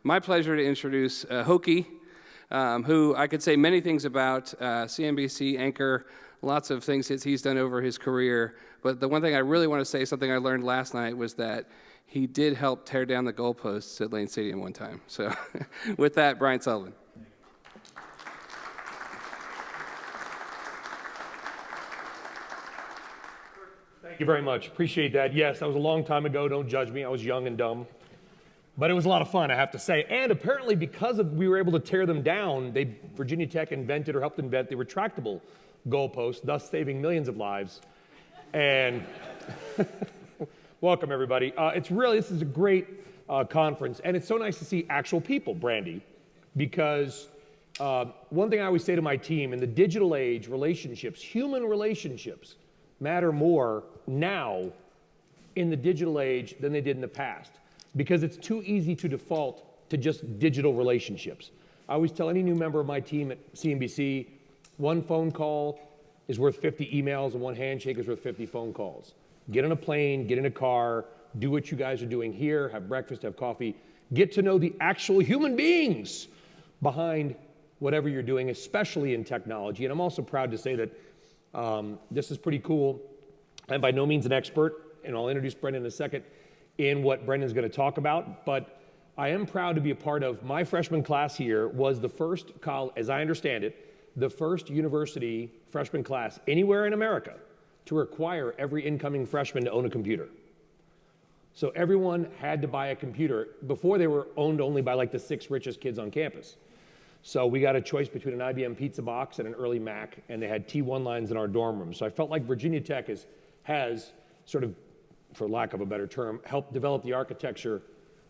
My pleasure to introduce Hokie, who I could say many things about, CNBC anchor, lots of things that he's done over his career. But the one thing I really want to say, something I learned last night, was that he did help tear down the goalposts at Lane Stadium one time. So with that, Brian Sullivan. Thank you very much. Appreciate that. Yes, that was a long time ago. Don't judge me. I was young and dumb. But it was a lot of fun, I have to say. And apparently because we were able to tear them down, Virginia Tech invented or helped invent the retractable goalpost, thus saving millions of lives. And welcome, everybody. This is a great conference. And it's so nice to see actual people, Brandy, because one thing I always say to my team, in the digital age, relationships, human relationships, matter more now in the digital age than they did in the past, because it's too easy to default to just digital relationships. I always tell any new member of my team at CNBC, one phone call is worth 50 emails and one handshake is worth 50 phone calls. Get on a plane, get in a car, do what you guys are doing here, have breakfast, have coffee, get to know the actual human beings behind whatever you're doing, especially in technology. And I'm also proud to say that this is pretty cool. I'm by no means an expert, and I'll introduce Brendan in a second in what Brendan's going to talk about, but I am proud to be a part of. My freshman class here was the first, as I understand it, the first university freshman class anywhere in America to require every incoming freshman to own a computer. So everyone had to buy a computer. Before, they were owned only by like the 6 richest kids on campus. So we got a choice between an IBM Pizza Box and an early Mac, and they had T1 lines in our dorm room. So I felt like Virginia Tech has sort of, for lack of a better term, helped develop the architecture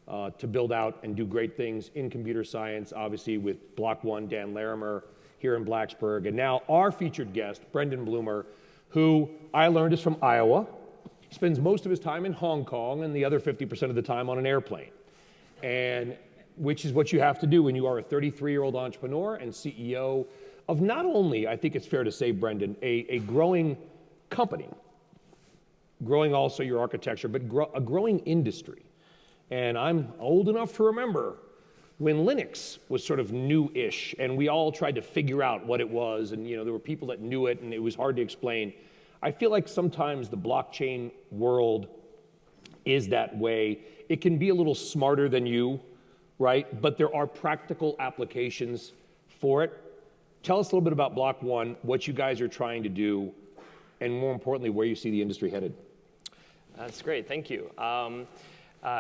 to build out and do great things in computer science, obviously with Block.one, Dan Larimer here in Blocksburg. And now our featured guest, Brendan Blumer, who I learned is from Iowa. He spends most of his time in Hong Kong and the other 50% of the time on an airplane. And which is what you have to do when you are a 33-year-old entrepreneur and CEO of not only, I think it's fair to say, Brendan, a growing company, growing also your architecture, but a growing industry. And I'm old enough to remember when Linux was sort of new-ish, and we all tried to figure out what it was, and there were people that knew it, and it was hard to explain. I feel like sometimes the blockchain world is that way. It can be a little smarter than you, right? But there are practical applications for it. Tell us a little bit about Block.one, what you guys are trying to do, and more importantly, where you see the industry headed. That's great, thank you.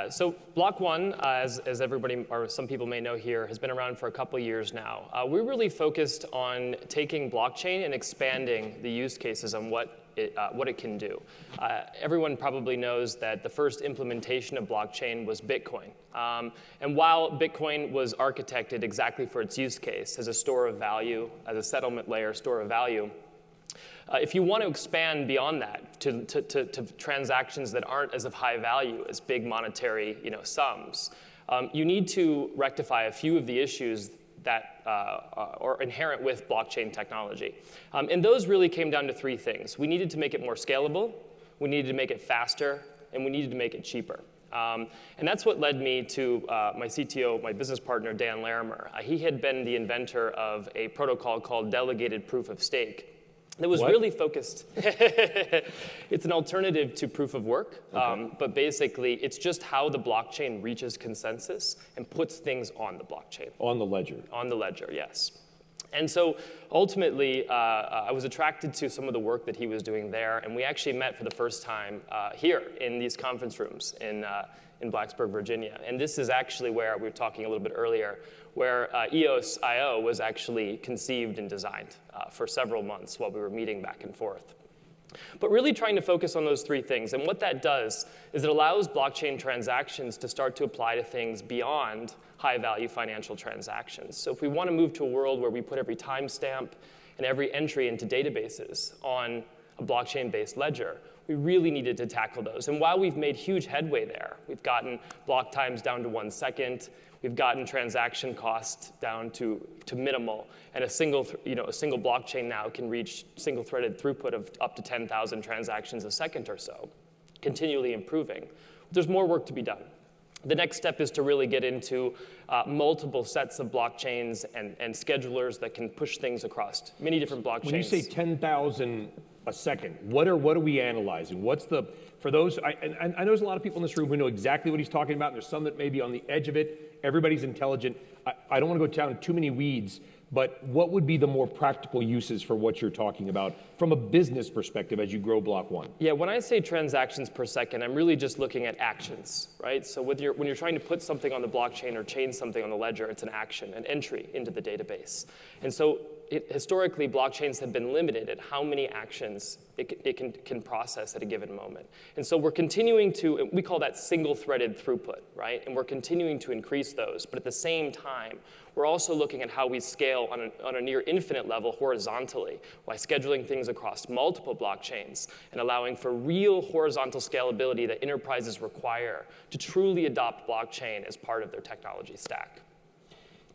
So Block.one, as everybody, or some people may know here, has been around for a couple years now. We're really focused on taking blockchain and expanding the use cases on what it can do. Everyone probably knows that the first implementation of blockchain was Bitcoin. And while Bitcoin was architected exactly for its use case, as a store of value, as a settlement layer store of value, if you want to expand beyond that to transactions that aren't as of high value as big monetary sums, you need to rectify a few of the issues that are inherent with blockchain technology. And those really came down to 3 things. We needed to make it more scalable, we needed to make it faster, and we needed to make it cheaper. And that's what led me to my CTO, my business partner, Dan Larimer. He had been the inventor of a protocol called delegated proof of stake. That was really focused. It's an alternative to proof of work, okay. But basically it's just how the blockchain reaches consensus and puts things on the blockchain. On the ledger. On the ledger, yes. And so ultimately, I was attracted to some of the work that he was doing there, and we actually met for the first time here in these conference rooms in Blocksburg, Virginia. And this is actually where we were talking a little bit earlier, where EOS.io was actually conceived and designed for several months while we were meeting back and forth. But really trying to focus on those 3 things. And what that does is it allows blockchain transactions to start to apply to things beyond high-value financial transactions. So if we want to move to a world where we put every timestamp and every entry into databases on a blockchain-based ledger, we really needed to tackle those. And while we've made huge headway there, we've gotten block times down to 1 second, we've gotten transaction costs down to minimal, and a single blockchain now can reach single-threaded throughput of up to 10,000 transactions a second or so, continually improving. There's more work to be done. The next step is to really get into multiple sets of blockchains and schedulers that can push things across many different blockchains. When you say 10,000 a second, what are we analyzing? What's the, for those, I know there's a lot of people in this room who know exactly what he's talking about, and there's some that may be on the edge of it. Everybody's intelligent. I don't want to go down too many weeds, but what would be the more practical uses for what you're talking about from a business perspective as you grow Block.one? Yeah, when I say transactions per second, I'm really just looking at actions, right? So when you're trying to put something on the blockchain or change something on the ledger, it's an action, an entry into the database. And so historically, blockchains have been limited at how many actions it can process at a given moment. And so we're continuing to, we call that single-threaded throughput, right? And we're continuing to increase those. But at the same time, we're also looking at how we scale on a near infinite level horizontally by scheduling things across multiple blockchains and allowing for real horizontal scalability that enterprises require to truly adopt blockchain as part of their technology stack.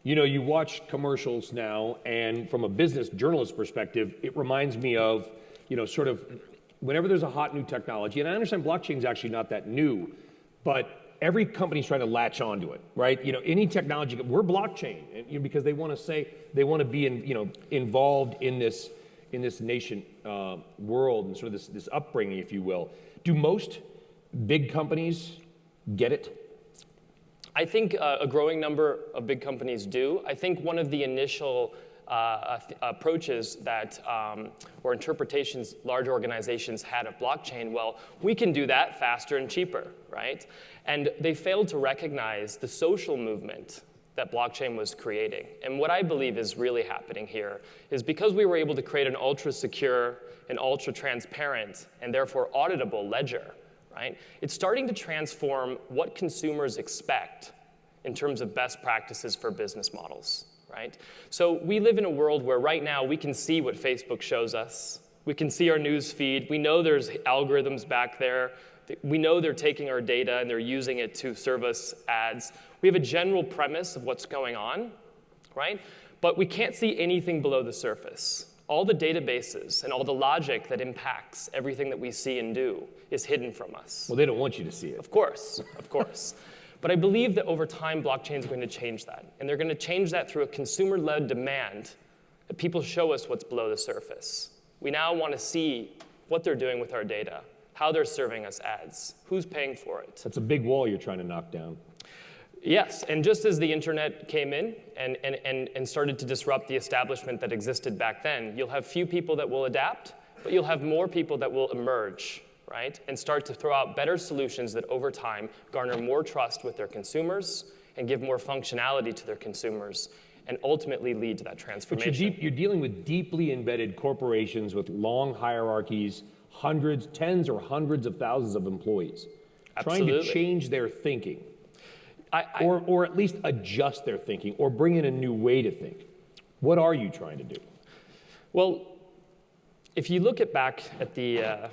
You know, you watch commercials now, and from a business journalist perspective, it reminds me of, you know, sort of whenever there's a hot new technology, and I understand blockchain is actually not that new, but every company's trying to latch onto it, right? You know, any technology, we're blockchain, and, you know, because they want to say, they want to be involved in this nation world and sort of this upbringing, if you will. Do most big companies get it? I think a growing number of big companies do. I think one of the initial approaches that, or interpretations large organizations had of blockchain, well, we can do that faster and cheaper, right? And they failed to recognize the social movement that blockchain was creating. And what I believe is really happening here is because we were able to create an ultra-secure and ultra-transparent and therefore auditable ledger, right? It's starting to transform what consumers expect in terms of best practices for business models, right? So we live in a world where right now we can see what Facebook shows us. We can see our news feed. We know there's algorithms back there. We know they're taking our data and they're using it to serve us ads. We have a general premise of what's going on, right? But we can't see anything below the surface. All the databases and all the logic that impacts everything that we see and do is hidden from us. Well, they don't want you to see it. Of course, of course. But I believe that over time, blockchain is going to change that. And they're going to change that through a consumer-led demand that people show us what's below the surface. We now want to see what they're doing with our data, how they're serving us ads, who's paying for it. That's a big wall you're trying to knock down. Yes, and just as the internet came in and started to disrupt the establishment that existed back then, you'll have few people that will adapt, but you'll have more people that will emerge, right? And start to throw out better solutions that over time garner more trust with their consumers and give more functionality to their consumers and ultimately lead to that transformation. But you're dealing with deeply embedded corporations with long hierarchies, hundreds, tens or hundreds of thousands of employees. Absolutely. Trying to change their thinking. Or at least adjust their thinking, or bring in a new way to think. What are you trying to do? Well, if you look back at the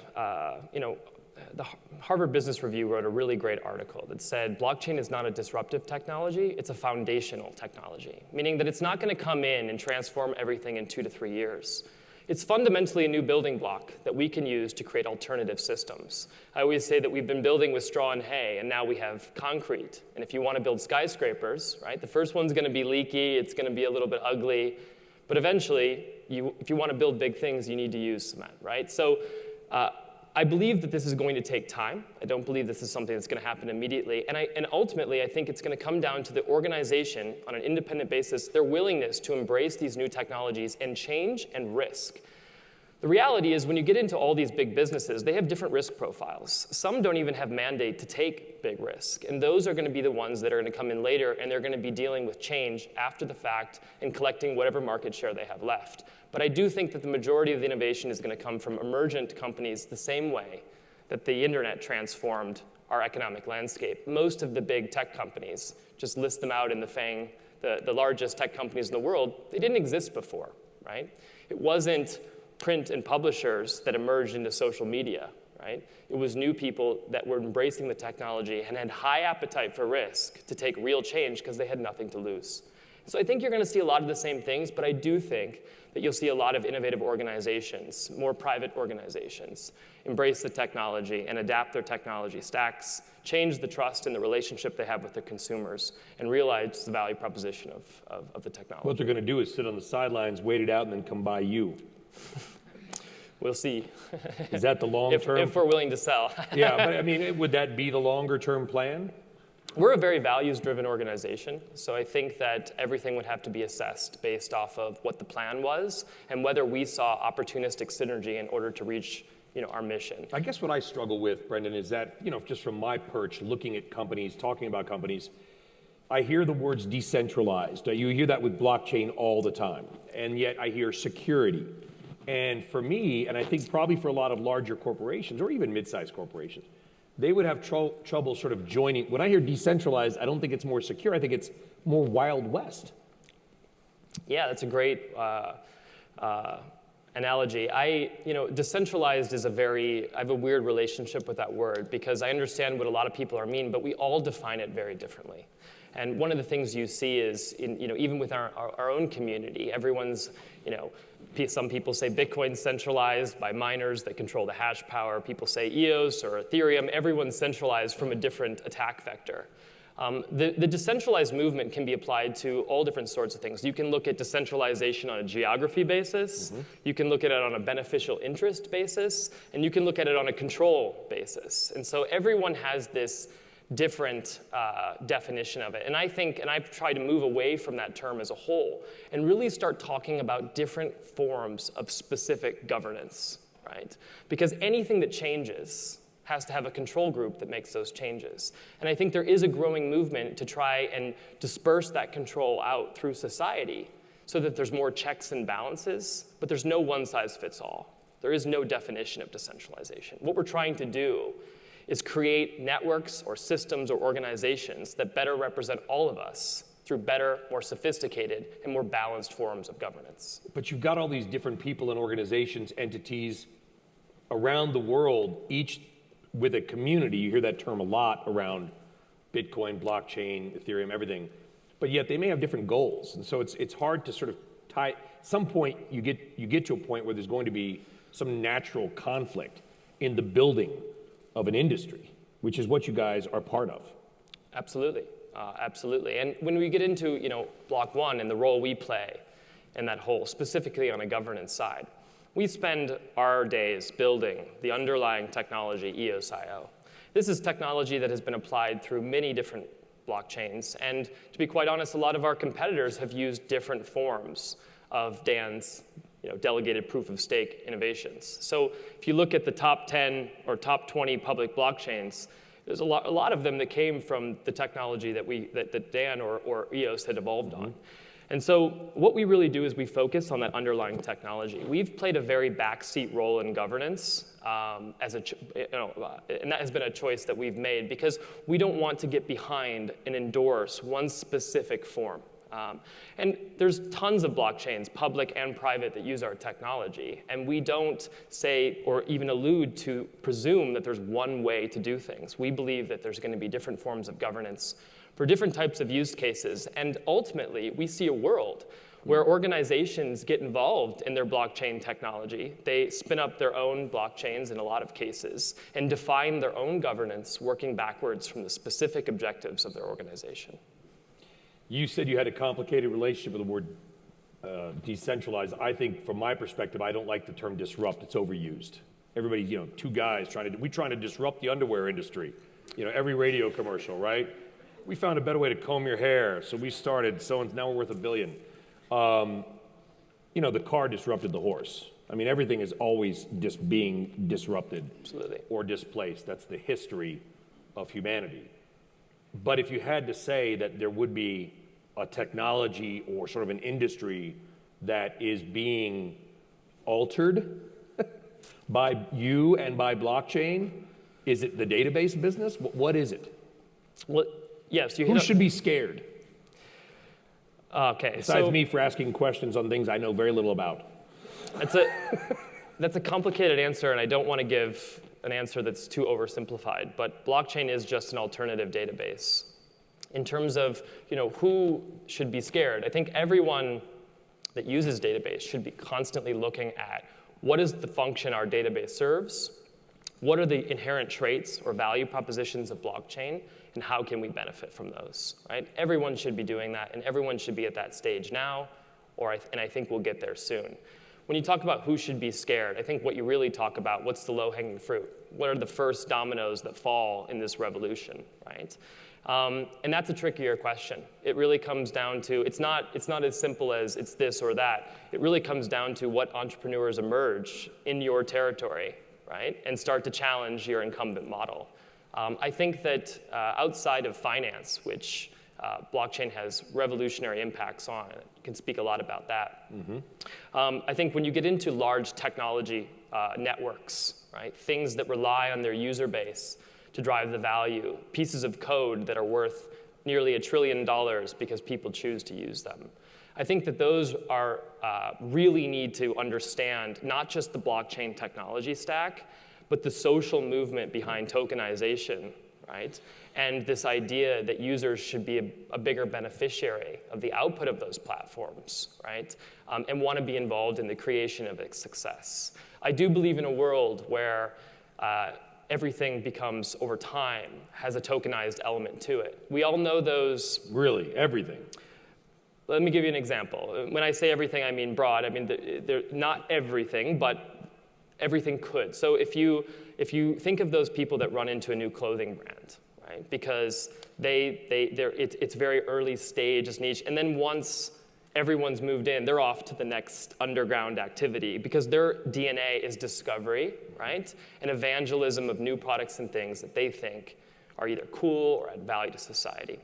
Harvard Business Review wrote a really great article that said blockchain is not a disruptive technology, it's a foundational technology, meaning that it's not going to come in and transform everything in 2 to 3 years. It's fundamentally a new building block that we can use to create alternative systems. I always say that we've been building with straw and hay, and now we have concrete. And if you want to build skyscrapers, right, the first one's going to be leaky, it's going to be a little bit ugly, but eventually, if you want to build big things, you need to use cement, right? So I believe that this is going to take time. I don't believe this is something that's going to happen immediately. And ultimately, I think it's going to come down to the organization on an independent basis, their willingness to embrace these new technologies and change and risk. The reality is when you get into all these big businesses, they have different risk profiles. Some don't even have mandate to take big risk. And those are going to be the ones that are going to come in later, and they're going to be dealing with change after the fact and collecting whatever market share they have left. But I do think that the majority of the innovation is going to come from emergent companies the same way that the internet transformed our economic landscape. Most of the big tech companies, just list them out in the FANG, the largest tech companies in the world, they didn't exist before, right? It wasn't print and publishers that emerged into social media, right? It was new people that were embracing the technology and had high appetite for risk to take real change because they had nothing to lose. So I think you're going to see a lot of the same things, but I do think that you'll see a lot of innovative organizations, more private organizations, embrace the technology and adapt their technology stacks, change the trust in the relationship they have with their consumers, and realize the value proposition of the technology. What they're going to do is sit on the sidelines, wait it out, and then come buy you. We'll see. Is that the long term? If we're willing to sell. Yeah, but I mean, would that be the longer term plan? We're a very values-driven organization, so I think that everything would have to be assessed based off of what the plan was and whether we saw opportunistic synergy in order to reach our mission. I guess what I struggle with, Brendan, is that, just from my perch, looking at companies, talking about companies, I hear the words decentralized. You hear that with blockchain all the time, and yet I hear security. And for me, and I think probably for a lot of larger corporations, or even mid-sized corporations, they would have trouble sort of joining. When I hear decentralized, I don't think it's more secure. I think it's more Wild West. Yeah, that's a great analogy. Decentralized is I have a weird relationship with that word because I understand what a lot of people mean, but we all define it very differently. And one of the things you see is, even with our own community, everyone's, some people say Bitcoin's centralized by miners that control the hash power. People say EOS or Ethereum. Everyone's centralized from a different attack vector. The decentralized movement can be applied to all different sorts of things. You can look at decentralization on a geography basis. Mm-hmm. You can look at it on a beneficial interest basis. And you can look at it on a control basis. And so everyone has this different definition of it. And I've tried to move away from that term as a whole and really start talking about different forms of specific governance, right? Because anything that changes has to have a control group that makes those changes. And I think there is a growing movement to try and disperse that control out through society so that there's more checks and balances, but there's no one size fits all. There is no definition of decentralization. What we're trying to do is create networks or systems or organizations that better represent all of us through better, more sophisticated, and more balanced forms of governance. But you've got all these different people and organizations, entities around the world, each with a community. You hear that term a lot around Bitcoin, blockchain, Ethereum, everything. But yet they may have different goals. And so it's hard to sort of tie. Some point you get to a point where there's going to be some natural conflict in the building of an industry, which is what you guys are part of. Absolutely, absolutely. And when we get into Block.one and the role we play in that whole, specifically on a governance side, we spend our days building the underlying technology, EOS.io. This is technology that has been applied through many different blockchains. And to be quite honest, a lot of our competitors have used different forms of Dan's delegated proof of stake innovations. So if you look at the top 10 or top 20 public blockchains, there's a lot of them that came from the technology that Dan or EOS had evolved on. And so what we really do is we focus on that underlying technology. We've played a very backseat role in governance, and that has been a choice that we've made because we don't want to get behind and endorse one specific form. And there's tons of blockchains, public and private, that use our technology. And we don't say or even allude to presume that there's one way to do things. We believe that there's going to be different forms of governance for different types of use cases. And ultimately, we see a world where organizations get involved in their blockchain technology. They spin up their own blockchains in a lot of cases and define their own governance, working backwards from the specific objectives of their organization. You said you had a complicated relationship with the word decentralized. I think, from my perspective, I don't like the term disrupt. It's overused. Everybody, two guys trying to disrupt the underwear industry. Every radio commercial, right? We found a better way to comb your hair, so we started. Now we're worth $1 billion. The car disrupted the horse. I mean, everything is always just being disrupted. Absolutely. Or displaced. That's the history of humanity. But if you had to say that there would be a technology or sort of an industry that is being altered by you and by blockchain, is it the database business? What is it? Well, yes. Who should be scared? Okay. Besides me for asking questions on things I know very little about. That's a complicated answer, and I don't want to give an answer that's too oversimplified, but blockchain is just an alternative database. in terms of who should be scared, I think everyone that uses database should be constantly looking at what is the function our database serves, what are the inherent traits or value propositions of blockchain, and how can we benefit from those, right? Everyone should be doing that, and everyone should be at that stage now, and I think we'll get there soon. When you talk about who should be scared, I think what you really talk about, what's the low-hanging fruit? What are the first dominoes that fall in this revolution, right? And that's a trickier question. It really comes down to, it's not as simple as it's this or that. It really comes down to what entrepreneurs emerge in your territory, right? And start to challenge your incumbent model. I think that outside of finance, which blockchain has revolutionary impacts on, you can speak a lot about that. I think when you get into large technology networks, right, things that rely on their user base to drive the value, pieces of code that are worth nearly $1 trillion because people choose to use them. I think that those are really need to understand not just the blockchain technology stack, but the social movement behind tokenization, right? And this idea that users should be a bigger beneficiary of the output of those platforms, right? And want to be involved in the creation of its success. I do believe in a world where everything becomes, over time, has a tokenized element to it. We all know those. Really, everything. Let me give you an example. When I say everything, I mean broad. I mean, they're not everything, but everything could. So if you think of those people that run into a new clothing brand, right? Because it's very early stage, it's niche, and then once everyone's moved in, they're off to the next underground activity because their DNA is discovery, right? And evangelism of new products and things that they think are either cool or add value to society.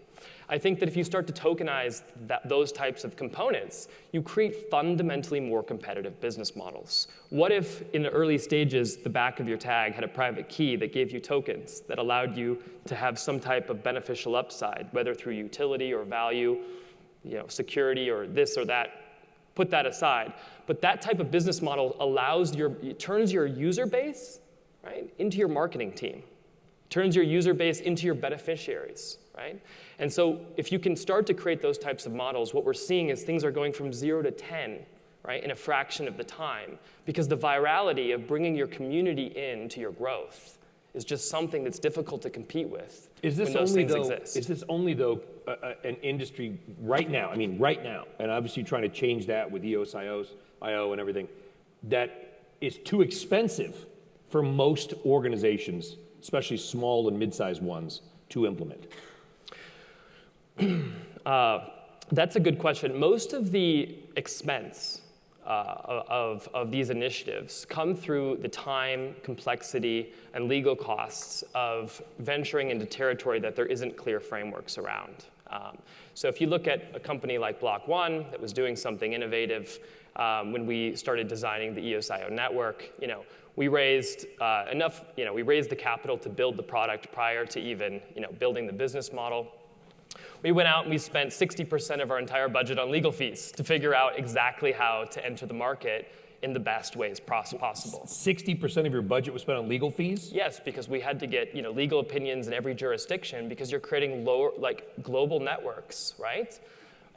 I think that if you start to tokenize those types of components, you create fundamentally more competitive business models. What if in the early stages, the back of your tag had a private key that gave you tokens that allowed you to have some type of beneficial upside, whether through utility or value, security or this or that? Put that aside. But that type of business model turns your user base, right, into your marketing team, turns your user base into your beneficiaries, right? And so if you can start to create those types of models, what we're seeing is things are going from 0 to 10, right, in a fraction of the time, because the virality of bringing your community into your growth is just something that's difficult to compete with when those things exist. Is this only, though, an industry right now, and obviously you're trying to change that with EOS, IO, and everything, that is too expensive for most organizations, especially small and mid-sized ones, to implement? That's a good question. Most of the expense of these initiatives come through the time, complexity, and legal costs of venturing into territory that there isn't clear frameworks around. So if you look at a company like Block.one that was doing something innovative when we started designing the EOS-IO network, we raised we raised the capital to build the product prior to even building the business model. We went out and we spent 60% of our entire budget on legal fees to figure out exactly how to enter the market in the best ways possible. 60% of your budget was spent on legal fees? Yes, because we had to get legal opinions in every jurisdiction because you're creating global networks, right?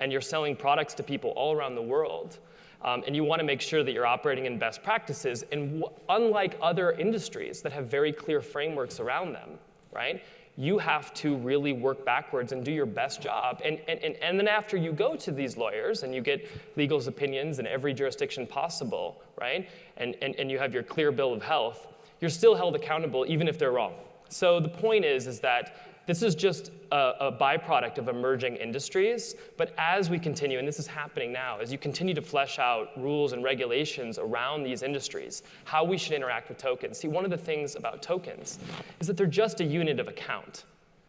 And you're selling products to people all around the world. And you want to make sure that you're operating in best practices. And unlike other industries that have very clear frameworks around them, right? You have to really work backwards and do your best job. And then after you go to these lawyers and you get legal opinions in every jurisdiction possible, right? And you have your clear bill of health, you're still held accountable even if they're wrong. So the point is that this is just a byproduct of emerging industries. But as we continue, and this is happening now, as you continue to flesh out rules and regulations around these industries, how we should interact with tokens. See, one of the things about tokens is that they're just a unit of account.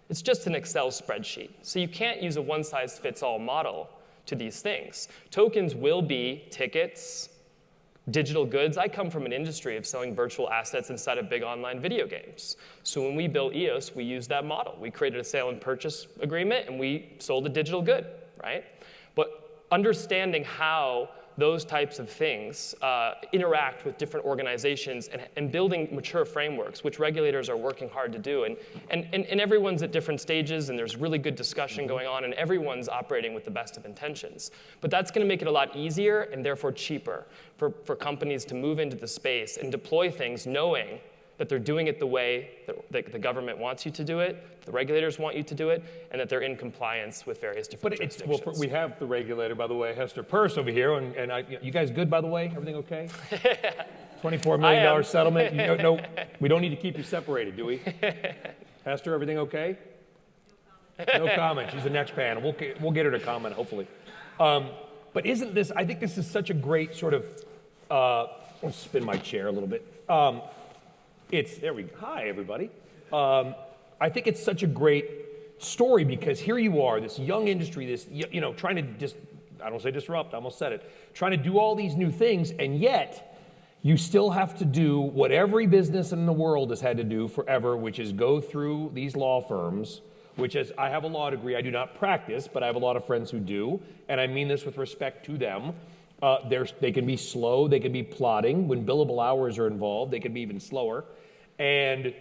It's just an Excel spreadsheet. So you can't use a one-size-fits-all model to these things. Tokens will be tickets, digital goods. I come from an industry of selling virtual assets inside of big online video games. So when we built EOS, we used that model. We created a sale and purchase agreement, and we sold a digital good, right? But understanding how those types of things interact with different organizations and building mature frameworks, which regulators are working hard to do. And everyone's at different stages, and there's really good discussion going on, and everyone's operating with the best of intentions. But that's going to make it a lot easier and therefore cheaper for companies to move into the space and deploy things knowing that they're doing it the way that the government wants you to do it, the regulators want you to do it, and that they're in compliance with various different jurisdictions. Well, we have the regulator, by the way, Hester Peirce over here, and you guys good, by the way? Everything okay? $24 million settlement. No, we don't need to keep you separated, do we? Hester, everything okay? No comment. She's the next panel. We'll get her to comment, hopefully. But isn't this? I think this is such a great sort of. I'll spin my chair a little bit. There we go. Hi, everybody. I think it's such a great story because here you are, this young industry, this, trying to I don't say disrupt, I almost said it, trying to do all these new things, and yet you still have to do what every business in the world has had to do forever, which is go through these law firms, which is, I have a law degree, I do not practice, but I have a lot of friends who do, and I mean this with respect to them. They can be slow, they can be plodding. When billable hours are involved, they can be even slower. And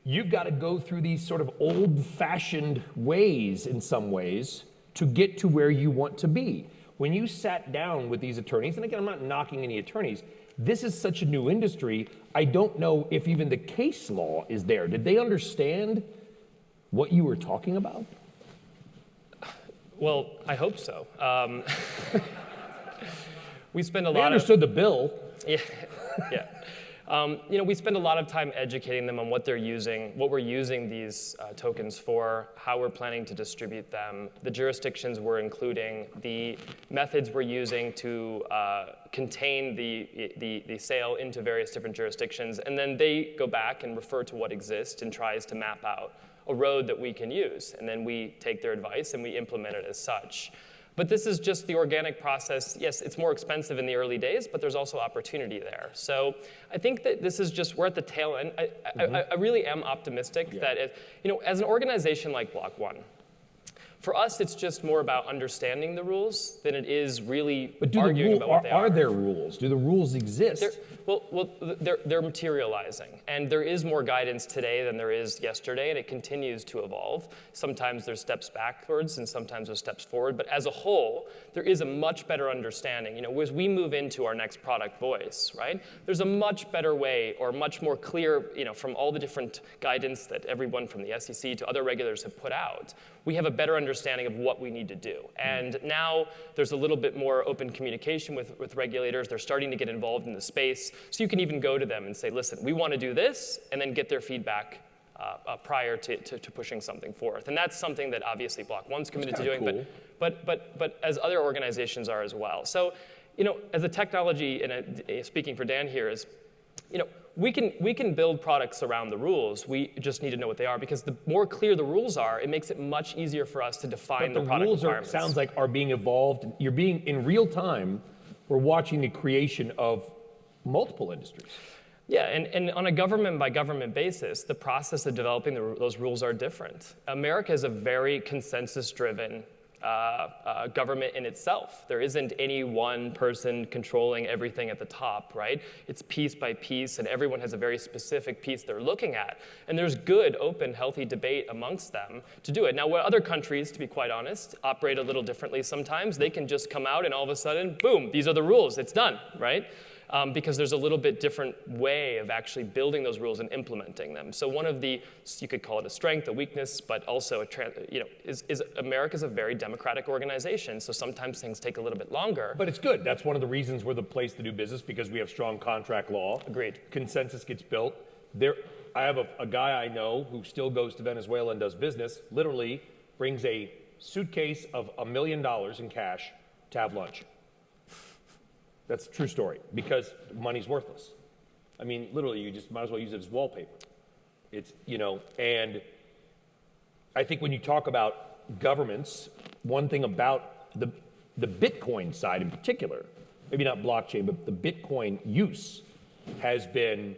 you've got to go through these sort of old-fashioned ways, in some ways, to get to where you want to be. When you sat down with these attorneys, and again, I'm not knocking any attorneys, this is such a new industry, I don't know if even the case law is there. Did they understand what you were talking about? Well, I hope so. We spend a They lot understood the bill. Yeah. We spend a lot of time educating them on what they're using, what we're using these tokens for, how we're planning to distribute them, the jurisdictions we're including, the methods we're using to contain the sale into various different jurisdictions, and then they go back and refer to what exists and tries to map out a road that we can use, and then we take their advice and we implement it as such. But this is just the organic process. Yes, it's more expensive in the early days, but there's also opportunity there. So I think that this is just, we're at the tail end. I really am optimistic that, as an organization like Block.one, for us, it's just more about understanding the rules than it is really arguing about what they are. Are there rules? Do the rules exist? They're materializing, and there is more guidance today than there is yesterday, and it continues to evolve. Sometimes there's steps backwards, and sometimes there's steps forward, but as a whole, there is a much better understanding. As we move into our next product voice, right? There's a much better way, or much more clear, from all the different guidance that everyone from the SEC to other regulators have put out, we have a better understanding of what we need to do. And now there's a little bit more open communication with regulators. They're starting to get involved in the space. So you can even go to them and say, listen, we want to do this, and then get their feedback prior to pushing something forth. And that's something that obviously Block.one's committed to doing, cool. but as other organizations are as well. So, as a technology, and speaking for Dan here, is, we can build products around the rules. We just need to know what they are, because the more clear the rules are, it makes it much easier for us to define the product requirements. Sounds like are being evolved. You're being, in real time, we're watching the creation of multiple industries. Yeah, and on a government by government basis, the process of developing those rules are different. America is a very consensus-driven government in itself. There isn't any one person controlling everything at the top, right? It's piece by piece, and everyone has a very specific piece they're looking at. And there's good, open, healthy debate amongst them to do it. Now, what other countries, to be quite honest, operate a little differently sometimes. They can just come out and all of a sudden, boom, these are the rules, it's done, right? Because there's a little bit different way of actually building those rules and implementing them. So one of the, you could call it a strength, a weakness, but also is America's a very democratic organization. So sometimes things take a little bit longer. But it's good. That's one of the reasons we're the place to do business, because we have strong contract law. Agreed. Consensus gets built. I have a guy I know who still goes to Venezuela and does business. Literally brings a suitcase of $1 million in cash to have lunch. That's a true story, because money's worthless. I mean, literally, you just might as well use it as wallpaper. It's, and I think when you talk about governments, one thing about the Bitcoin side in particular, maybe not blockchain, but the Bitcoin use has been,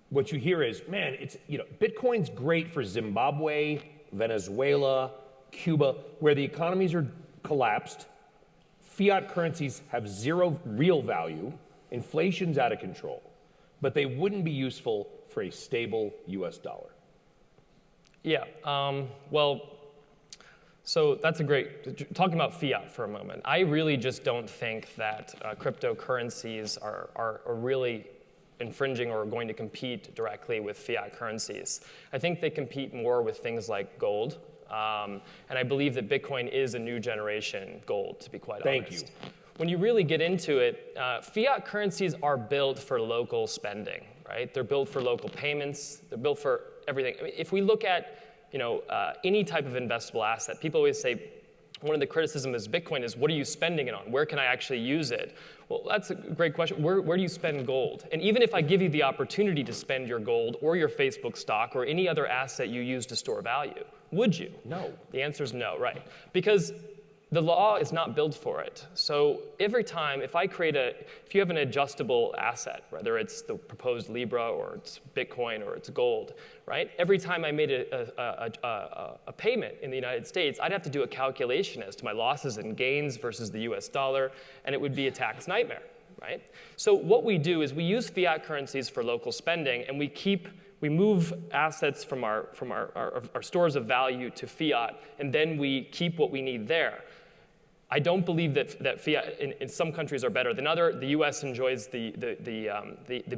what you hear is, man, it's, Bitcoin's great for Zimbabwe, Venezuela, Cuba, where the economies are collapsed, fiat currencies have zero real value, inflation's out of control, but they wouldn't be useful for a stable US dollar. Yeah, well, so that's a great, talking about fiat for a moment, I really just don't think that cryptocurrencies are really infringing or going to compete directly with fiat currencies. I think they compete more with things like gold, and I believe that Bitcoin is a new generation gold, to be quite honest. Thank you. When you really get into it, fiat currencies are built for local spending, right? They're built for local payments. They're built for everything. I mean, if we look at any type of investable asset, people always say one of the criticisms of Bitcoin is, what are you spending it on? Where can I actually use it? Well, that's a great question. Where do you spend gold? And even if I give you the opportunity to spend your gold or your Facebook stock or any other asset you use to store value, would you? No. The answer is no, right? Because the law is not built for it. So every time, if you have an adjustable asset, whether it's the proposed Libra or it's Bitcoin or it's gold, right? Every time I made a payment in the United States, I'd have to do a calculation as to my losses and gains versus the US dollar, and it would be a tax nightmare, right? So what we do is we use fiat currencies for local spending, and we move assets from our stores of value to fiat, and then we keep what we need there. I don't believe that fiat in some countries are better than other. The U.S. enjoys the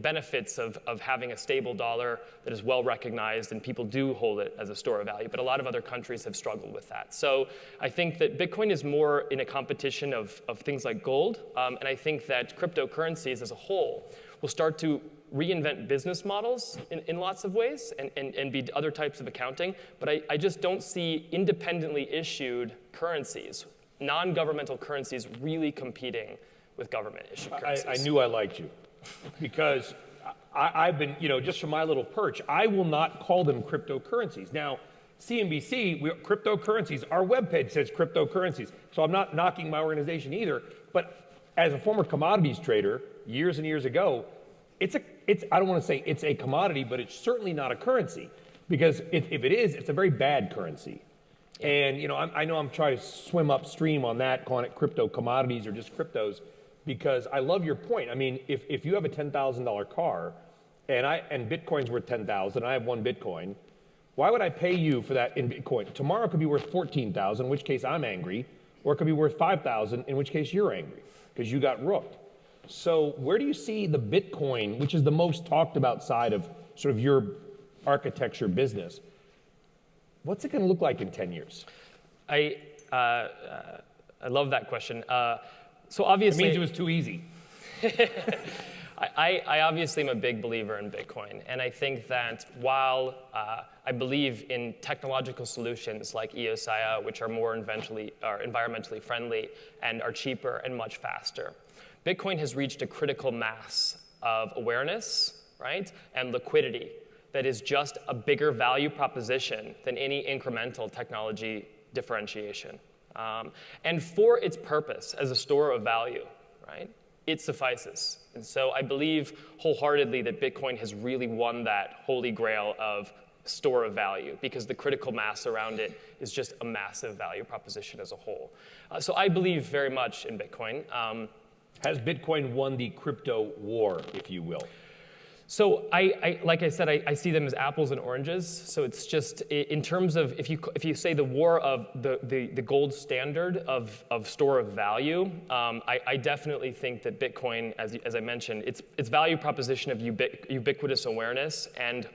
benefits of having a stable dollar that is well recognized, and people do hold it as a store of value. But a lot of other countries have struggled with that. So I think that Bitcoin is more in a competition of things like gold, and I think that cryptocurrencies as a whole will start to reinvent business models in lots of ways and be other types of accounting. But I just don't see independently issued currencies, non-governmental currencies, really competing with government-issued currencies. I knew I liked you because I've been, just from my little perch, I will not call them cryptocurrencies. Now, CNBC, cryptocurrencies, our webpage says cryptocurrencies, so I'm not knocking my organization either, but as a former commodities trader years and years ago, I don't want to say it's a commodity, but it's certainly not a currency, because if it is, it's a very bad currency. And I know I'm trying to swim upstream on that, calling it crypto commodities or just cryptos, because I love your point. I mean, if you have a $10,000 car and Bitcoin's worth $10,000, and I have one Bitcoin, why would I pay you for that in Bitcoin? Tomorrow it could be worth $14,000, in which case I'm angry, or it could be worth $5,000, in which case you're angry because you got rooked. So where do you see the Bitcoin, which is the most talked about side of sort of your architecture business? What's it going to look like in 10 years? I love that question. So obviously, it means it was too easy. I obviously am a big believer in Bitcoin, and I think that while I believe in technological solutions like EOSIA, which are more environmentally friendly and are cheaper and much faster, Bitcoin has reached a critical mass of awareness, right, and liquidity that is just a bigger value proposition than any incremental technology differentiation. And for its purpose as a store of value, right, it suffices. And so I believe wholeheartedly that Bitcoin has really won that holy grail of store of value, because the critical mass around it is just a massive value proposition as a whole. So I believe very much in Bitcoin. Has Bitcoin won the crypto war, if you will? So like I said, I see them as apples and oranges. So it's just in terms of if you say the war of the gold standard of store of value, I definitely think that Bitcoin, as I mentioned, its value proposition of ubiquitous awareness and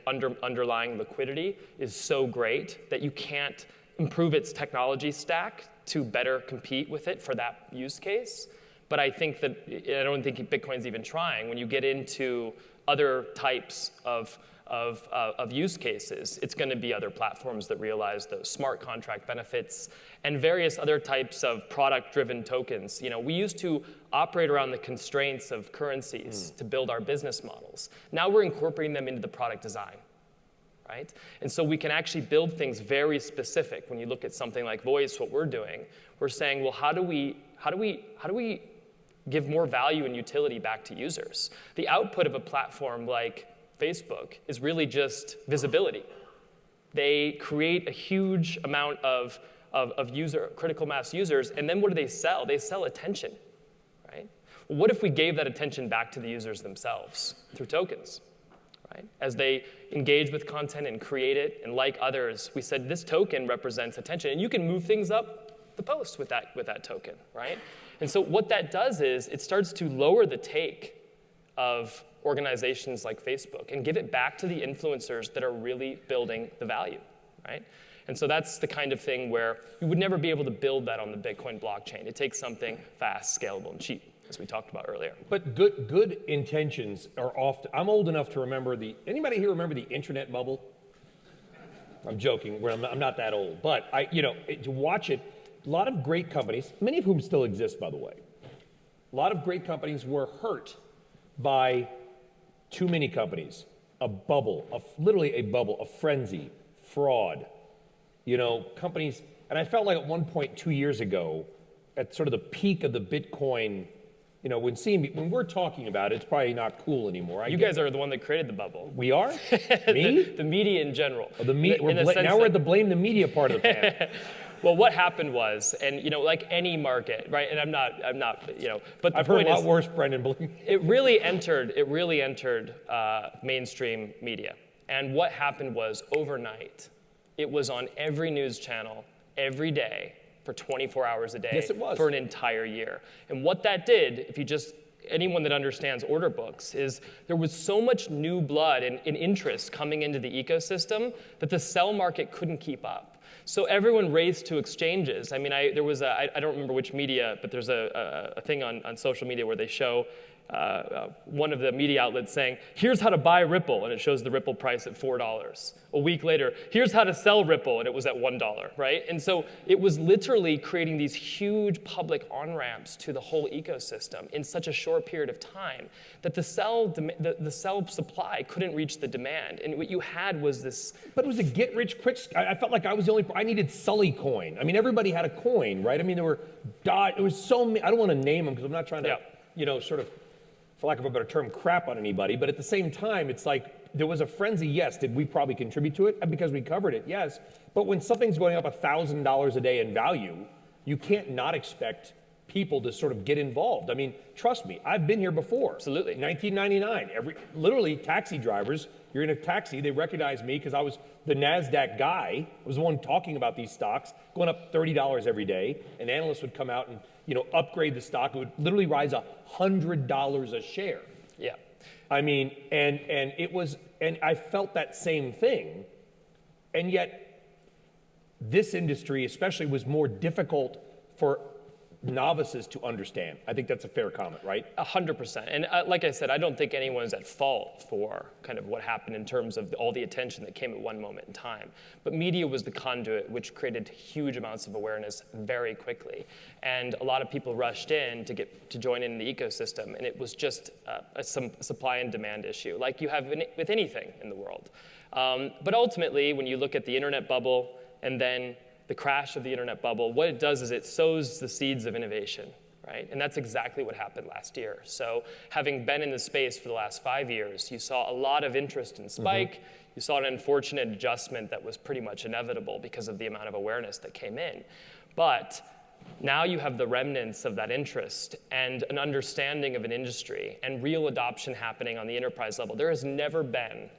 underlying liquidity is so great that you can't improve its technology stack to better compete with it for that use case. But I think that I don't think Bitcoin's even trying. When you get into other types of use cases, it's going to be other platforms that realize those smart contract benefits and various other types of product-driven tokens. We used to operate around the constraints of currencies to build our business models. Now we're incorporating them into the product design, right? And so we can actually build things very specific. When you look at something like voice, what we're doing, we're saying, well, how do we give more value and utility back to users? The output of a platform like Facebook is really just visibility. They create a huge amount of of critical mass users, and then what do they sell? They sell attention, right? Well, what if we gave that attention back to the users themselves through tokens, right? As they engage with content and create it, and like others, we said this token represents attention, and you can move things up the post with that token, right? And so what that does is it starts to lower the take of organizations like Facebook and give it back to the influencers that are really building the value, right? And so that's the kind of thing where you would never be able to build that on the Bitcoin blockchain. It takes something fast, scalable, and cheap, as we talked about earlier. But good intentions are often, I'm old enough to remember anybody here remember the internet bubble? I'm joking, I'm not that old, but to watch it, a lot of great companies, many of whom still exist, by the way, a lot of great companies were hurt by too many companies, a bubble, literally a bubble, a frenzy, fraud, companies. And I felt like at one point 2 years ago, at sort of the peak of the Bitcoin, when we're talking about it, it's probably not cool anymore. You guys are the one that created the bubble. We are? Me? The media in general. Oh, now we're at the blame the media part of the panel. Well, what happened was, and like any market, right? And I'm not, but the I've heard point a lot is, worse, Brendan. it really entered mainstream media. And what happened was overnight, it was on every news channel, every day, for 24 hours a day. Yes, it was. For an entire year. And what that did, anyone that understands order books, is there was so much new blood and interest coming into the ecosystem that the sell market couldn't keep up. So everyone raced to exchanges. I mean, I don't remember which media, but there's a thing on social media where they show one of the media outlets saying, here's how to buy Ripple, and it shows the Ripple price at $4. A week later, here's how to sell Ripple, and it was at $1, right? And so it was literally creating these huge public on-ramps to the whole ecosystem in such a short period of time that the sell supply couldn't reach the demand. And what you had was this... But it was a get-rich-quick... I felt like I was the only... I needed Sully coin. I mean, everybody had a coin, right? I mean, there was so many... I don't want to name them because I'm not trying to, sort of, for lack of a better term, crap on anybody. But at the same time, it's like there was a frenzy. Yes, did we probably contribute to it? Because we covered it, yes. But when something's going up $1,000 a day in value, you can't not expect people to sort of get involved. I mean, trust me, I've been here before. Absolutely. 1999, literally taxi drivers, you're in a taxi, they recognize me because I was the NASDAQ guy. I was the one talking about these stocks, going up $30 every day. An analyst would come out and upgrade the stock. It would literally rise $100 a share. Yeah. I mean, and I felt that same thing. And yet, this industry especially was more difficult for novices to understand. I think that's a fair comment, right? 100%. And like I said, I don't think anyone's at fault for kind of what happened in terms of all the attention that came at one moment in time. But media was the conduit which created huge amounts of awareness very quickly. And a lot of people rushed in to join in the ecosystem. And it was just some supply and demand issue, like you have with anything in the world. But ultimately, when you look at the internet bubble and then the crash of the internet bubble, what it does is it sows the seeds of innovation, right? And that's exactly what happened last year. So having been in the space for the last 5 years, you saw a lot of interest in Spike. Mm-hmm. You saw an unfortunate adjustment that was pretty much inevitable because of the amount of awareness that came in. But now you have the remnants of that interest and an understanding of an industry and real adoption happening on the enterprise level. There has never been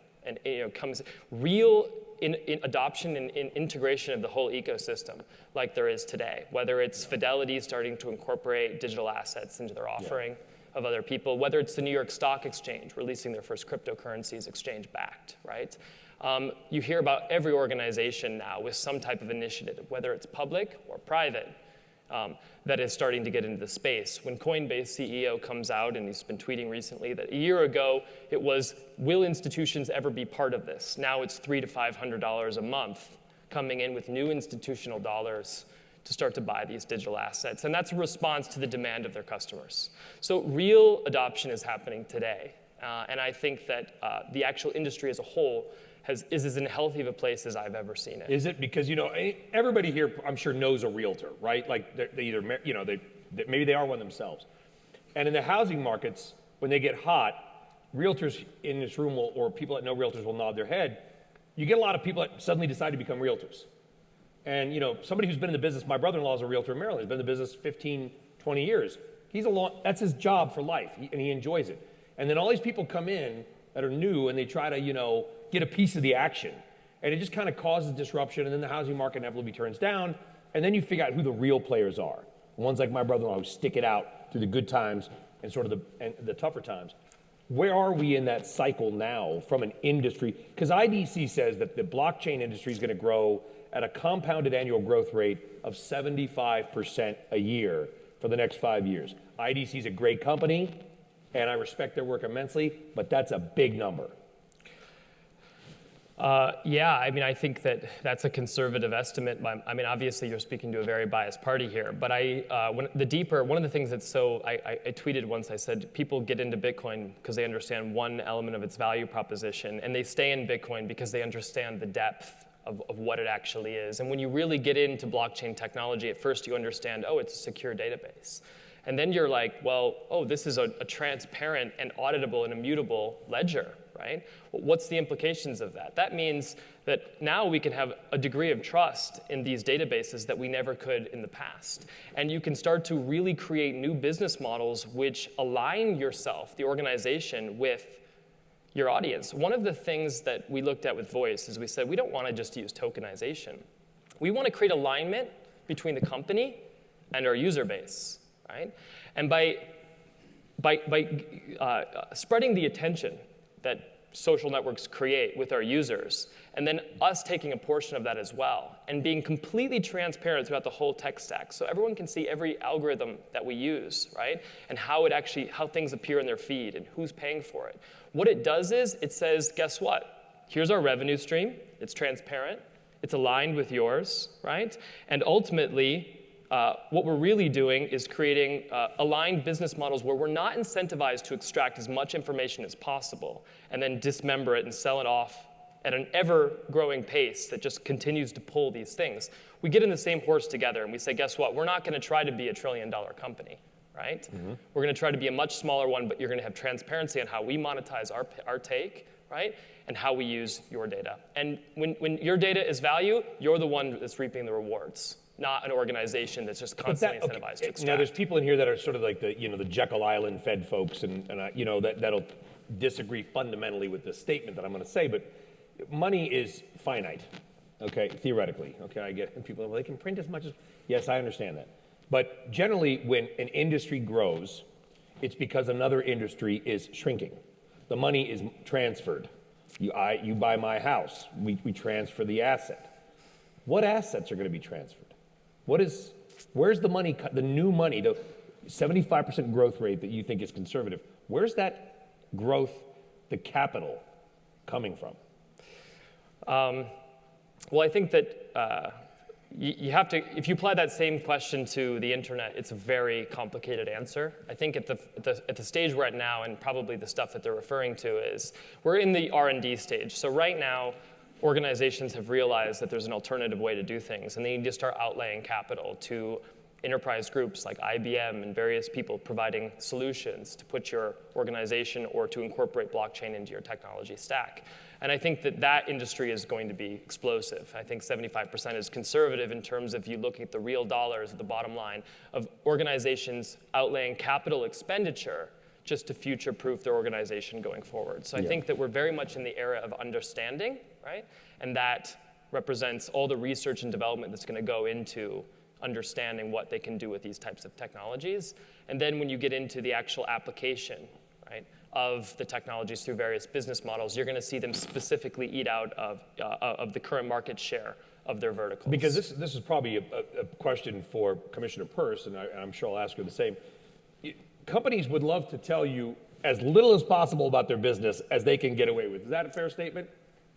real in adoption and in integration of the whole ecosystem like there is today, whether it's Fidelity starting to incorporate digital assets into their offering of other people, whether it's the New York Stock Exchange releasing their first cryptocurrencies exchange-backed, right? You hear about every organization now with some type of initiative, whether it's public or private, that is starting to get into the space. When Coinbase CEO comes out, and he's been tweeting recently that a year ago it was, will institutions ever be part of this? Now it's $300 to $500 a month coming in with new institutional dollars to start to buy these digital assets. And that's a response to the demand of their customers. So real adoption is happening today. And I think that the actual industry as a whole is as healthy of a place as I've ever seen it. Is it? Because, everybody here, I'm sure, knows a realtor, right? Like they either, maybe they are one themselves. And in the housing markets, when they get hot, realtors in this room or people that know realtors will nod their head. You get a lot of people that suddenly decide to become realtors. And somebody who's been in the business, my brother-in-law is a realtor in Maryland, he's been in the business 15, 20 years. That's his job for life, and he enjoys it. And then all these people come in that are new, and they try to, get a piece of the action. And it just kind of causes disruption, and then the housing market inevitably turns down, and then you figure out who the real players are. Ones like my brother-in-law who stick it out through the good times and sort of the tougher times. Where are we in that cycle now from an industry? Because IDC says that the blockchain industry is going to grow at a compounded annual growth rate of 75% a year for the next 5 years. IDC is a great company, and I respect their work immensely, but that's a big number. Yeah, I think that's a conservative estimate. Obviously you're speaking to a very biased party here, but one of the things that's I tweeted once, I said, people get into Bitcoin because they understand one element of its value proposition, and they stay in Bitcoin because they understand the depth of what it actually is. And when you really get into blockchain technology, at first you understand, it's a secure database. And then you're like, this is a transparent and auditable and immutable ledger, right? Well, what's the implications of that? That means that now we can have a degree of trust in these databases that we never could in the past. And you can start to really create new business models which align yourself, the organization, with your audience. One of the things that we looked at with Voice is we said, we don't want to just use tokenization. We want to create alignment between the company and our user base, right? And by spreading the attention that social networks create with our users, and then us taking a portion of that as well, and being completely transparent throughout the whole tech stack, so everyone can see every algorithm that we use, right? And how things appear in their feed and who's paying for it. What it does is it says, guess what? Here's our revenue stream. It's transparent. It's aligned with yours, right? And ultimately, what we're really doing is creating aligned business models where we're not incentivized to extract as much information as possible and then dismember it and sell it off at an ever-growing pace that just continues to pull these things. We get in the same horse together and we say, guess what? We're not going to try to be a trillion-dollar company, right? Mm-hmm. We're going to try to be a much smaller one, but you're going to have transparency on how we monetize our take, right? And how we use your data. And when your data is value, you're the one that's reaping the rewards, not an organization that's just constantly incentivized to extract. Now, there's people in here that are sort of like the Jekyll Island Fed folks, and that'll disagree fundamentally with the statement that I'm going to say, but money is finite, okay, theoretically. Okay, I get people are, well, they can print as much as, yes, I understand that. But generally, when an industry grows, it's because another industry is shrinking. The money is transferred. You buy my house, we transfer the asset. What assets are going to be transferred? Where's the money, the new money, the 75% growth rate that you think is conservative? Where's that growth, the capital, coming from? Well, I think that you have to, if you apply that same question to the internet, it's a very complicated answer. I think at the stage we're at now, and probably the stuff that they're referring to is, we're in the R&D stage. So right now, organizations have realized that there's an alternative way to do things, and they need to start outlaying capital to enterprise groups like IBM and various people providing solutions to put your organization or to incorporate blockchain into your technology stack. And I think that industry is going to be explosive. I think 75% is conservative in terms of you looking at the real dollars at the bottom line of organizations outlaying capital expenditure just to future-proof their organization going forward. So I think that we're very much in the era of understanding, right? And that represents all the research and development that's going to go into understanding what they can do with these types of technologies. And then when you get into the actual application, right, of the technologies through various business models, you're going to see them specifically eat out of the current market share of their verticals. Because this is probably a question for Commissioner Peirce, and I'm sure I'll ask her the same. Companies would love to tell you as little as possible about their business as they can get away with. Is that a fair statement?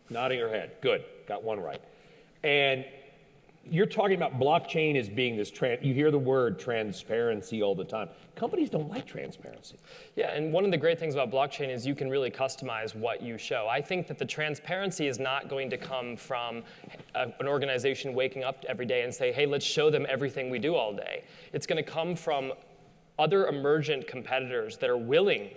Nodding her head. Good. Got one right. And you're talking about blockchain as being this, you hear the word transparency all the time. Companies don't like transparency. Yeah, and one of the great things about blockchain is you can really customize what you show. I think that the transparency is not going to come from an organization waking up every day and say, hey, let's show them everything we do all day. It's going to come from other emergent competitors that are willing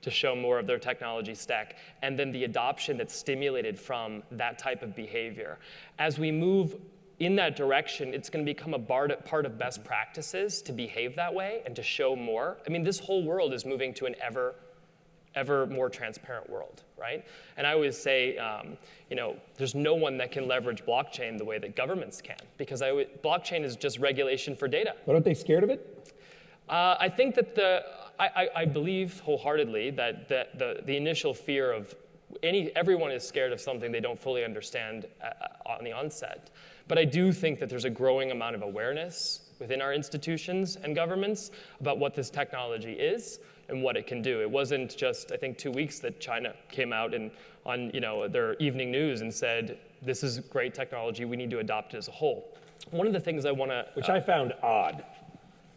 to show more of their technology stack, and then the adoption that's stimulated from that type of behavior. As we move in that direction, it's going to become a part of best practices to behave that way and to show more. I mean, this whole world is moving to an ever more transparent world, right? And I always say, there's no one that can leverage blockchain the way that governments can, because blockchain is just regulation for data. But aren't they scared of it? I think that I believe wholeheartedly that the initial fear of everyone is scared of something they don't fully understand on the onset. But I do think that there's a growing amount of awareness within our institutions and governments about what this technology is and what it can do. It wasn't just, I think, 2 weeks that China came out and on their evening news and said, this is great technology, we need to adopt it as a whole. One of the things I want to... Which I found odd.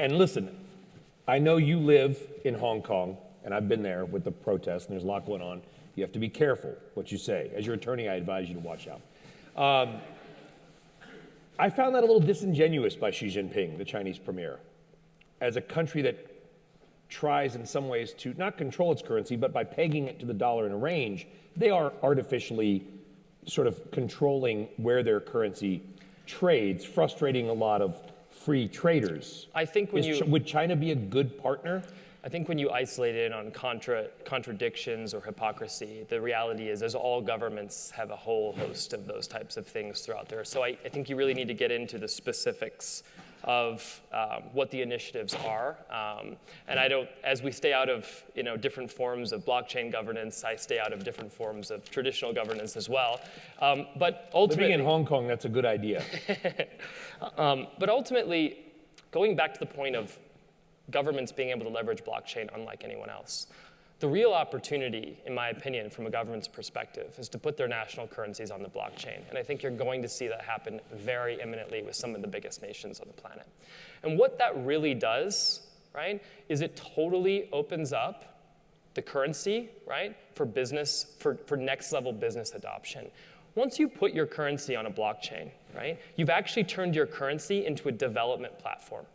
And listen, I know you live in Hong Kong, and I've been there with the protests, and there's a lot going on. You have to be careful what you say. As your attorney, I advise you to watch out. I found that a little disingenuous by Xi Jinping, the Chinese premier, as a country that tries in some ways to not control its currency, but by pegging it to the dollar in a range, they are artificially sort of controlling where their currency trades, frustrating a lot of free traders. I think would China be a good partner? I think when you isolate it on contradictions or hypocrisy, the reality is as all governments have a whole host of those types of things throughout there. So I think you really need to get into the specifics of what the initiatives are. And as we stay out of different forms of blockchain governance, I stay out of different forms of traditional governance as well. But ultimately, living in Hong Kong, that's a good idea. But ultimately, going back to the point of governments being able to leverage blockchain unlike anyone else, the real opportunity, in my opinion, from a government's perspective, is to put their national currencies on the blockchain. And I think you're going to see that happen very imminently with some of the biggest nations on the planet. And what that really does, right, is it totally opens up the currency, right, for business, for next level business adoption. Once you put your currency on a blockchain, right, you've actually turned your currency into a development platform.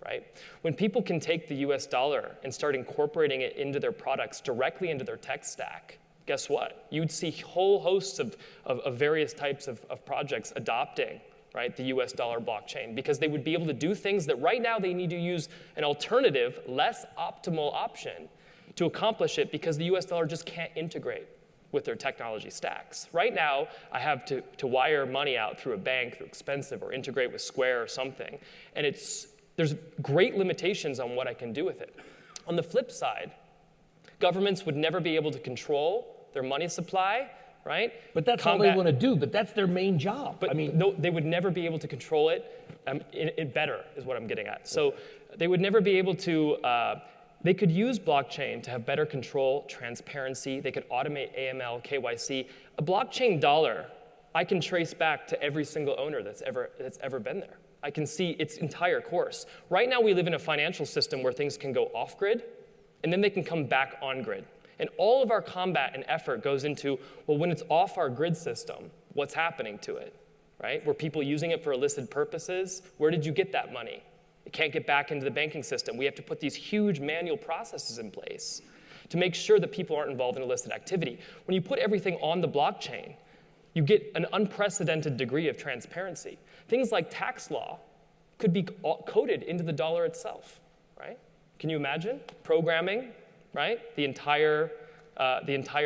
Right? When people can take the US dollar and start incorporating it into their products directly into their tech stack, guess what? You'd see whole hosts of various types of projects adopting, right, the US dollar blockchain, because they would be able to do things that right now they need to use an alternative, less optimal option to accomplish it because the US dollar just can't integrate with their technology stacks. Right now, I have to wire money out through a bank, through Expensive, or integrate with Square or something, and there's great limitations on what I can do with it. On the flip side, governments would never be able to control their money supply, right? But that's all they want to do, but that's their main job. But no, they would never be able to control it better, is what I'm getting at. So they would never be able to, they could use blockchain to have better control, transparency, they could automate AML, KYC. A blockchain dollar, I can trace back to every single owner that's ever been there. I can see its entire course. Right now, we live in a financial system where things can go off-grid, and then they can come back on-grid. And all of our combat and effort goes into, well, when it's off our grid system, what's happening to it, right? Were people using it for illicit purposes? Where did you get that money? It can't get back into the banking system. We have to put these huge manual processes in place to make sure that people aren't involved in illicit activity. When you put everything on the blockchain, you get an unprecedented degree of transparency. Things like tax law could be coded into the dollar itself, right? Can you imagine programming, right, the entire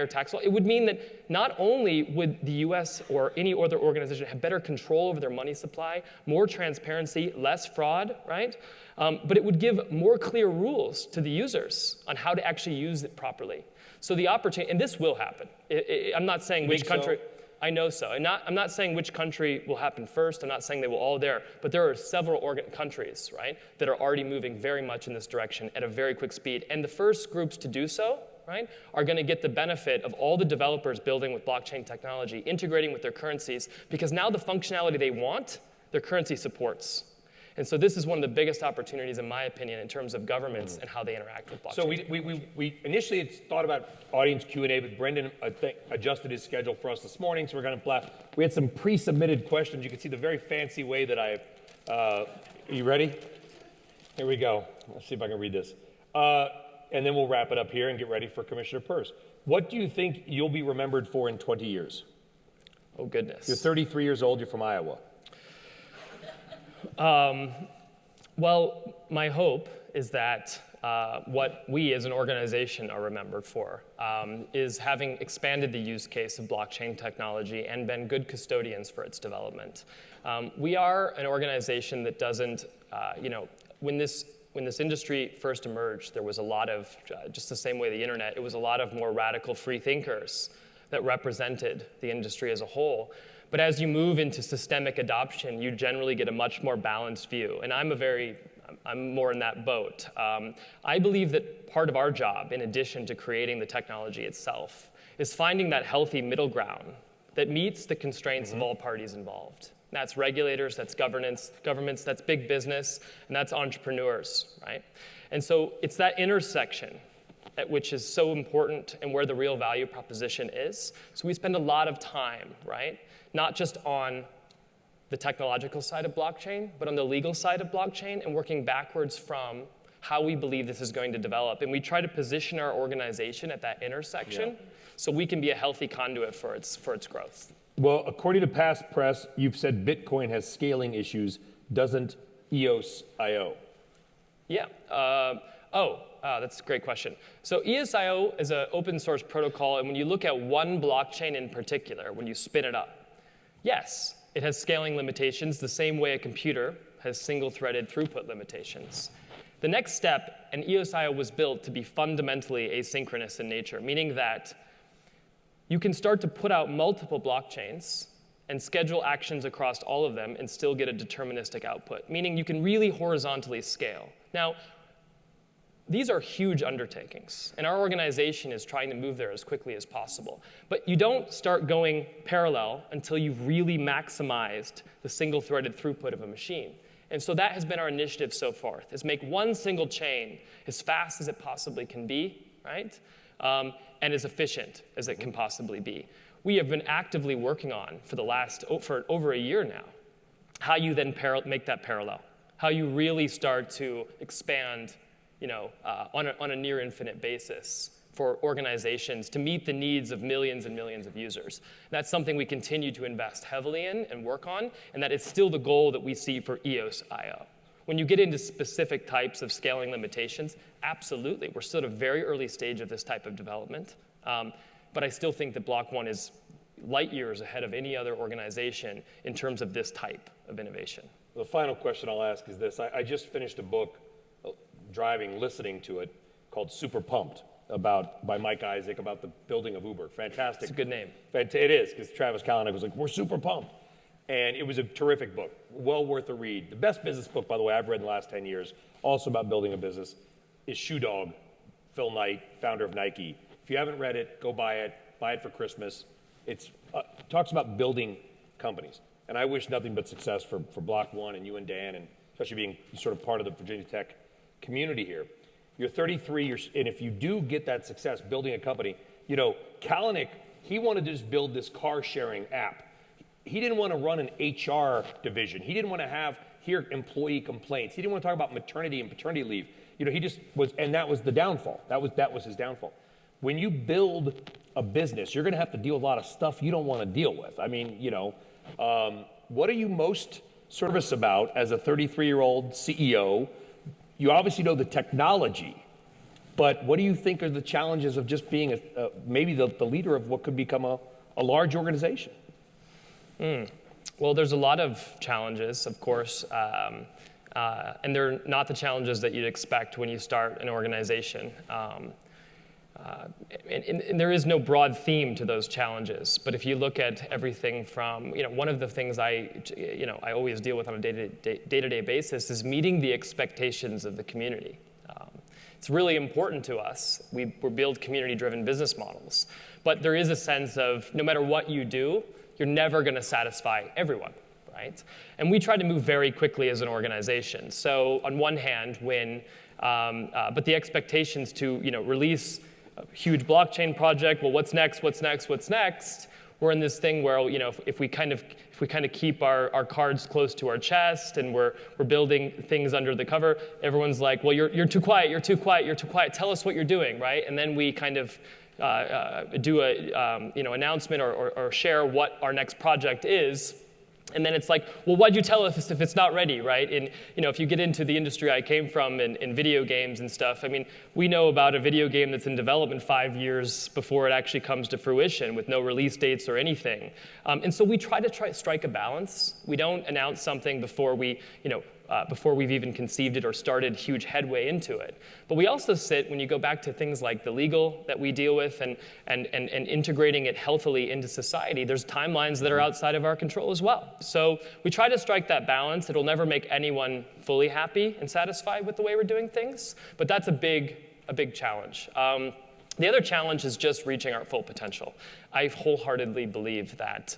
tax law? It would mean that not only would the US or any other organization have better control over their money supply, more transparency, less fraud, right? But it would give more clear rules to the users on how to actually use it properly. So the opportunity, and this will happen. I'm not saying which country. So? I know so. I'm not saying which country will happen first. I'm not saying they will all there. But there are several countries, right, that are already moving very much in this direction at a very quick speed. And the first groups to do so, right, are going to get the benefit of all the developers building with blockchain technology, integrating with their currencies, because now the functionality they want, their currency supports. And so this is one of the biggest opportunities, in my opinion, in terms of governments and how they interact with blockchain. So we initially had thought about audience Q&A, but Brendan adjusted his schedule for us this morning, so we're going to we had some pre-submitted questions. You can see the very fancy way that are you ready? Here we go. Let's see if I can read this. And then we'll wrap it up here and get ready for Commissioner Peirce. What do you think you'll be remembered for in 20 years? Oh, goodness. You're 33 years old. You're from Iowa. Well, my hope is that what we as an organization are remembered for is having expanded the use case of blockchain technology and been good custodians for its development. We are an organization that doesn't, when this industry first emerged, there was a lot of, just the same way the internet, it was a lot of more radical free thinkers that represented the industry as a whole. But as you move into systemic adoption, you generally get a much more balanced view. And I'm more in that boat. I believe that part of our job, in addition to creating the technology itself, is finding that healthy middle ground that meets the constraints of all parties involved. That's regulators, that's governments, that's big business, and that's entrepreneurs, right? And so it's that intersection which is so important and where the real value proposition is. So we spend a lot of time, right? Not just on the technological side of blockchain, but on the legal side of blockchain and working backwards from how we believe this is going to develop. And we try to position our organization at that intersection so we can be a healthy conduit for its growth. Well, according to past press, you've said Bitcoin has scaling issues. Doesn't EOS.io? Yeah. That's a great question. So EOS.io is an open source protocol, and when you look at one blockchain in particular, when you spin it up, yes, it has scaling limitations the same way a computer has single-threaded throughput limitations. The next step, and EOS.io was built to be fundamentally asynchronous in nature, meaning that you can start to put out multiple blockchains and schedule actions across all of them and still get a deterministic output, meaning you can really horizontally scale. Now, these are huge undertakings, and our organization is trying to move there as quickly as possible. But you don't start going parallel until you've really maximized the single-threaded throughput of a machine. And so that has been our initiative so far, is make one single chain as fast as it possibly can be, right? And as efficient as it can possibly be. We have been actively working on for over a year now, how you then make that parallel, how you really start to expand on a near infinite basis for organizations to meet the needs of millions and millions of users. That's something we continue to invest heavily in and work on, and that is still the goal that we see for EOS.io. When you get into specific types of scaling limitations, absolutely, we're still at a very early stage of this type of development, but I still think that Block.one is light years ahead of any other organization in terms of this type of innovation. The final question I'll ask is this. I just finished a book, listening to it, called Super Pumped, by Mike Isaac, about the building of Uber. Fantastic. It's a good name. It is, because Travis Kalanick was like, we're super pumped. And it was a terrific book, well worth a read. The best business book, by the way, I've read in the last 10 years, also about building a business, is Shoe Dog, Phil Knight, founder of Nike. If you haven't read it, go buy it for Christmas. It talks about building companies. And I wish nothing but success for Block.one and you and Dan, and especially being sort of part of the Virginia Tech community here. You're 33, and if you do get that success building a company, Kalanick, he wanted to just build this car sharing app. He didn't want to run an HR division. He didn't want to hear employee complaints. He didn't want to talk about maternity and paternity leave. He just was, and that was the downfall. That was his downfall. When you build a business, you're going to have to deal with a lot of stuff you don't want to deal with. I mean, what are you most nervous about as a 33-year-old CEO? You obviously know the technology, but what do you think are the challenges of just being maybe the leader of what could become a large organization? Well, there's a lot of challenges, of course, and they're not the challenges that you'd expect when you start an organization. And there is no broad theme to those challenges. But if you look at everything from, one of the things I always deal with on a day-to-day basis is meeting the expectations of the community. It's really important to us. We build community-driven business models. But there is a sense of no matter what you do, you're never going to satisfy everyone, right? And we try to move very quickly as an organization. So on one hand, but the expectations to release a huge blockchain project. Well, what's next? We're in this thing where if we kind of keep our cards close to our chest and we're building things under the cover, everyone's like, well, you're too quiet. Tell us what you're doing, right? And then we kind of do a announcement or share what our next project is, And then it's like, well, why'd you tell us if it's not ready, right? And if you get into the industry I came from in video games and stuff, I mean, we know about a video game that's in development 5 years before it actually comes to fruition with no release dates or anything. And so we try to strike a balance. We don't announce something before before we've even conceived it or started huge headway into it. But we also sit, when you go back to things like the legal that we deal with and integrating it healthily into society, there's timelines that are outside of our control as well. So we try to strike that balance. It'll never make anyone fully happy and satisfied with the way we're doing things, but that's a big challenge. The other challenge is just reaching our full potential. I wholeheartedly believe that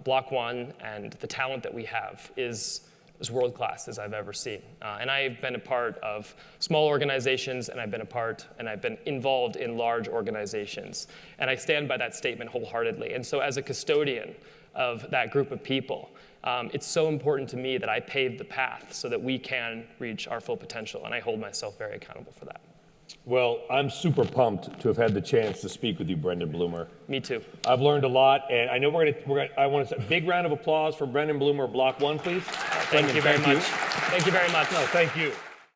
Block.one and the talent that we have is as world-class as I've ever seen. And I've been a part of small organizations, and I've been involved in large organizations. And I stand by that statement wholeheartedly. And so as a custodian of that group of people, it's so important to me that I pave the path so that we can reach our full potential, and I hold myself very accountable for that. Well, I'm super pumped to have had the chance to speak with you, Brendan Blumer. Me too. I've learned a lot, and I know I want to say a big round of applause for Brendan Blumer, Block.one, please. Thank you very much. Thank you very much. No, thank you.